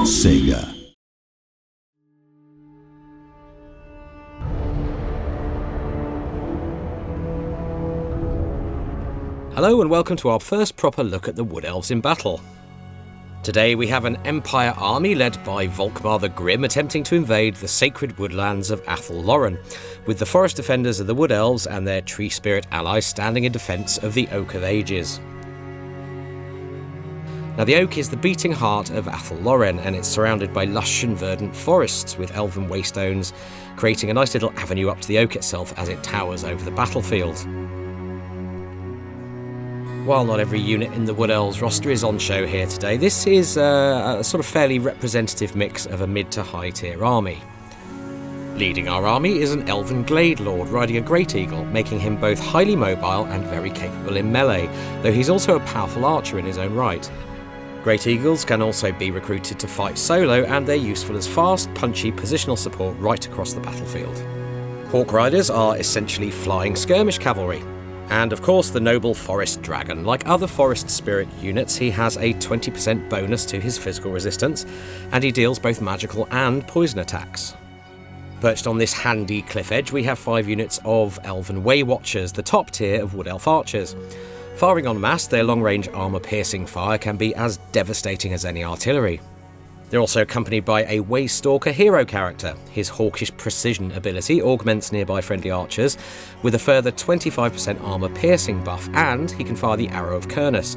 Sega. Hello and welcome to our first proper look at the Wood Elves in battle. Today we have an Empire army led by Volkmar the Grim attempting to invade the sacred woodlands of Athel Loren, with the forest defenders of the Wood Elves and their tree spirit allies standing in defence of the Oak of Ages. Now the Oak is the beating heart of Athel Loren, and it's surrounded by lush and verdant forests with elven waystones, creating a nice little avenue up to the Oak itself as it towers over the battlefield. While not every unit in the Wood Elves roster is on show here today, this is a sort of fairly representative mix of a mid to high tier army. Leading our army is an Elven Glade Lord riding a Great Eagle, making him both highly mobile and very capable in melee, though he's also a powerful archer in his own right. Great Eagles can also be recruited to fight solo, and they're useful as fast, punchy positional support right across the battlefield. Hawk Riders are essentially flying skirmish cavalry. And of course the noble Forest Dragon. Like other Forest Spirit units, he has a 20% bonus to his physical resistance, and he deals both magical and poison attacks. Perched on this handy cliff edge, we have 5 units of Elven Way Watchers, the top tier of Wood Elf archers. Firing en masse, their long-range armour-piercing fire can be as devastating as any artillery. They're also accompanied by a Waystalker hero character. His hawkish precision ability augments nearby friendly archers with a further 25% armour-piercing buff, and he can fire the Arrow of Kernus.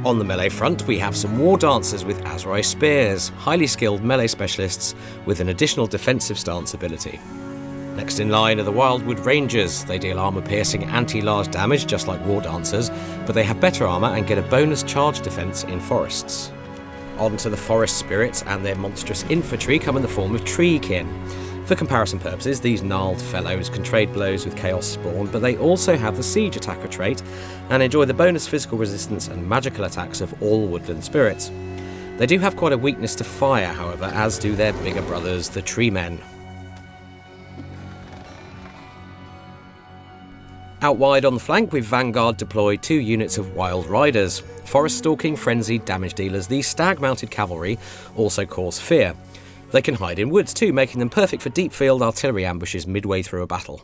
On the melee front, we have some War Dancers with Azrai Spears, highly skilled melee specialists with an additional defensive stance ability. Next in line are the Wildwood Rangers. They deal armour-piercing anti-large damage just like War Dancers, but they have better armour and get a bonus charge defence in forests. On to the Forest Spirits, and their monstrous infantry come in the form of Treekin. For comparison purposes, these gnarled fellows can trade blows with Chaos Spawn, but they also have the Siege Attacker trait and enjoy the bonus physical resistance and magical attacks of all woodland spirits. They do have quite a weakness to fire, however, as do their bigger brothers, the Treemen. Out wide on the flank, we've Vanguard deployed 2 units of Wild Riders. Forest-stalking, frenzied damage dealers, these stag-mounted cavalry also cause fear. They can hide in woods too, making them perfect for deep field artillery ambushes midway through a battle.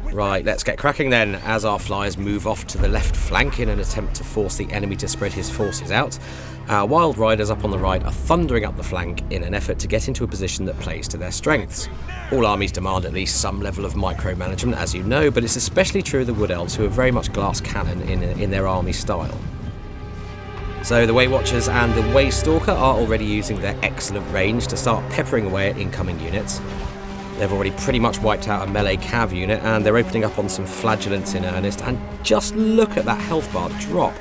Right, let's get cracking then, as our flyers move off to the left flank in an attempt to force the enemy to spread his forces out. Our Wild Riders up on the right are thundering up the flank in an effort to get into a position that plays to their strengths. All armies demand at least some level of micromanagement, as you know, but it's especially true of the Wood Elves, who are very much glass cannon in their army style. So the Way Watchers and the Waystalker are already using their excellent range to start peppering away at incoming units. They've already pretty much wiped out a melee cav unit, and they're opening up on some flagellants in earnest, and just look at that health bar drop.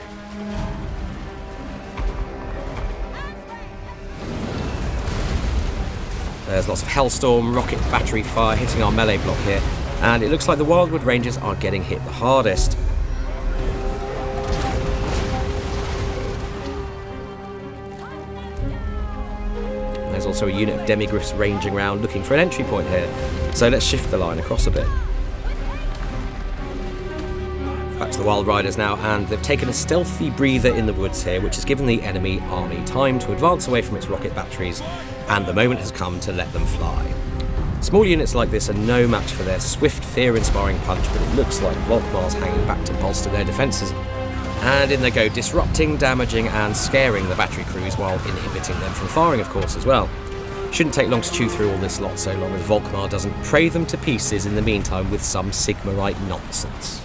There's lots of Hellstorm rocket battery fire hitting our melee block here, and it looks like the Wildwood Rangers are getting hit the hardest. There's also a unit of Demigryphs ranging around looking for an entry point here, so let's shift the line across a bit. Back to the Wild Riders now, and they've taken a stealthy breather in the woods here, which has given the enemy army time to advance away from its rocket batteries, and the moment has come to let them fly. Small units like this are no match for their swift, fear-inspiring punch, but it looks like Volkmar's hanging back to bolster their defences. And in they go, disrupting, damaging and scaring the battery crews while inhibiting them from firing, of course, as well. Shouldn't take long to chew through all this lot, so long as Volkmar doesn't pray them to pieces in the meantime with some Sigmarite nonsense.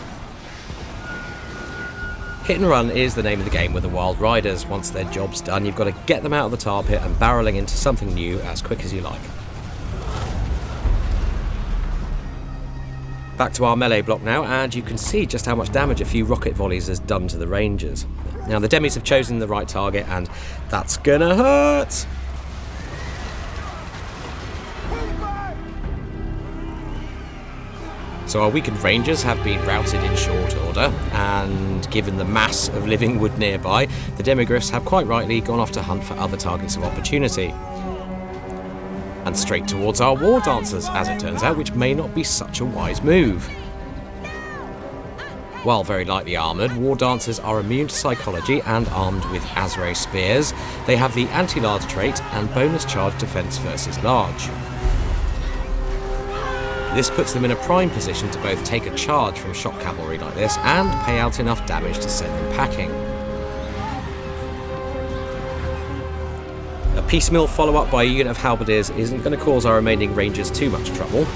Hit and run is the name of the game with the Wild Riders. Once their job's done, you've got to get them out of the tar pit and barreling into something new as quick as you like. Back to our melee block now, and you can see just how much damage a few rocket volleys has done to the Rangers. Now the Demis have chosen the right target, and that's gonna hurt! So our weakened Rangers have been routed in short order, and given the mass of living wood nearby, the Demigryphs have quite rightly gone off to hunt for other targets of opportunity. And straight towards our War Dancers, as it turns out, which may not be such a wise move. While very lightly armoured, war dancers are immune to psychology and armed with Azray spears. They have the anti-large trait and bonus charge defence versus large. This puts them in a prime position to both take a charge from shock cavalry like this and pay out enough damage to send them packing. A piecemeal follow-up by a unit of halberdiers isn't going to cause our remaining rangers too much trouble.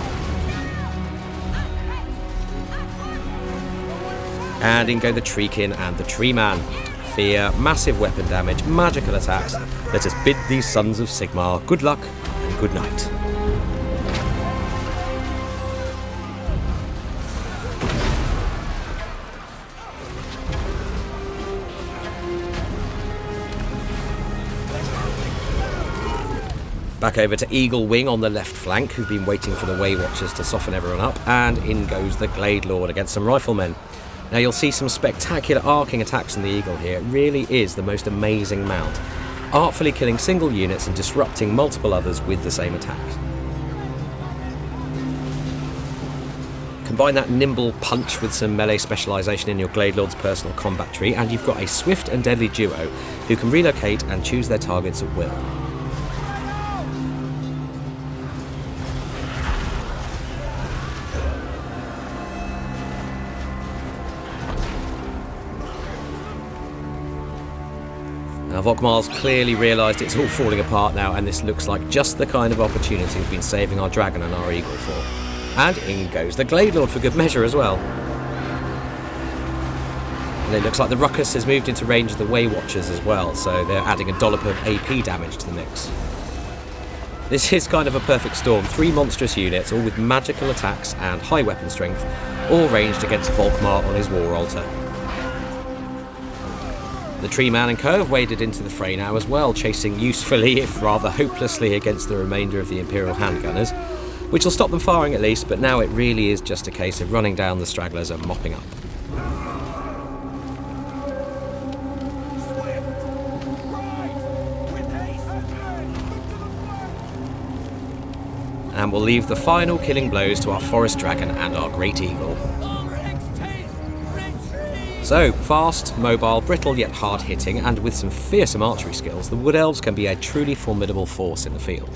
And in go the Treekin and the Treeman. Fear, massive weapon damage, magical attacks. Let us bid these sons of Sigmar good luck and good night. Back over to Eagle Wing on the left flank, who've been waiting for the Way Watchers to soften everyone up, and in goes the Glade Lord against some riflemen. Now you'll see some spectacular arcing attacks from the Eagle here. It really is the most amazing mount, artfully killing single units and disrupting multiple others with the same attacks. Combine that nimble punch with some melee specialisation in your Glade Lord's personal combat tree, and you've got a swift and deadly duo who can relocate and choose their targets at will. Now Vokmar's clearly realised it's all falling apart now, and this looks like just the kind of opportunity we've been saving our dragon and our eagle for. And in goes the Glade Lord for good measure as well. And it looks like the Ruckus has moved into range of the Way Watchers as well, so they're adding a dollop of AP damage to the mix. This is kind of a perfect storm. 3 monstrous units, all with magical attacks and high weapon strength, all ranged against Volkmar on his war altar. The Treeman and co have waded into the fray now as well, chasing usefully, if rather hopelessly, against the remainder of the Imperial handgunners, which will stop them firing at least, but now it really is just a case of running down the stragglers and mopping up. And we'll leave the final killing blows to our Forest Dragon and our Great Eagle. So, fast, mobile, brittle yet hard-hitting, and with some fearsome archery skills, the Wood Elves can be a truly formidable force in the field.